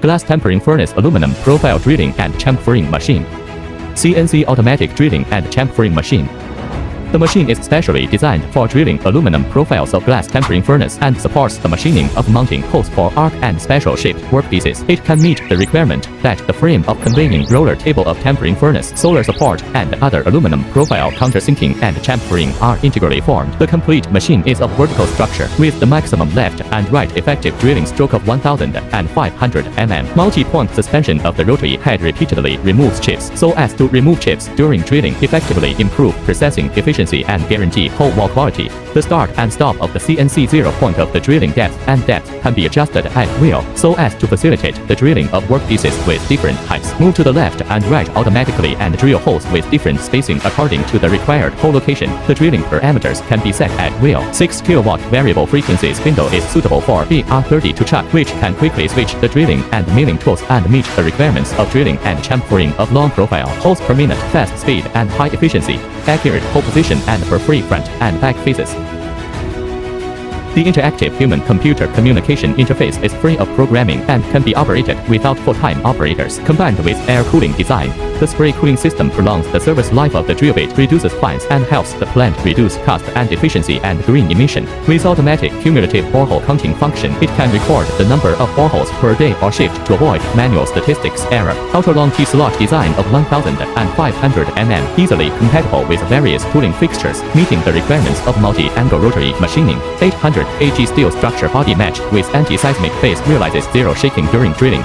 glass tempering furnace aluminum profile drilling and chamfering machine. CNC automatic drilling and chamfering machine. The machine is specially designed for drilling aluminum profiles of glass tempering furnace and supports the machining of mounting holes for arc and special shaped workpieces. It can meet the requirement that the frame of conveying roller table of tempering furnace, solar support, and other aluminum profile countersinking and chamfering are integrally formed. The complete machine is of vertical structure with the maximum left and right effective drilling stroke of 1,500 mm. Multi-point suspension of the rotary head repeatedly removes chips so as to remove chips during drilling, effectively improve processing efficiency and guarantee hole wall quality. The start and stop of the CNC 0 point of the drilling depth and depth can be adjusted at will so as to facilitate the drilling of workpieces with different heights. Move to the left and right automatically and drill holes with different spacing according to the required hole location. The drilling parameters can be set at will. 6 kW variable frequency spindle is suitable for BR30 to chuck, which can quickly switch the drilling and milling tools and meet the requirements of drilling and chamfering of long profile holes per minute, fast speed and high efficiency, accurate hole position and for free front and back faces. The interactive human-computer communication interface is free of programming and can be operated without full-time operators. Combined with air cooling design, the spray cooling system prolongs the service life of the drill bit, reduces fines, and helps the plant reduce cost and efficiency and green emission. With automatic cumulative borehole counting function, it can record the number of boreholes per day or shift to avoid manual statistics error. Ultra-long T-slot design of 1,500 mm, easily compatible with various cooling fixtures, meeting the requirements of multi-angle rotary machining. 800 kg steel structure body matched with anti-seismic phase realizes zero shaking during drilling.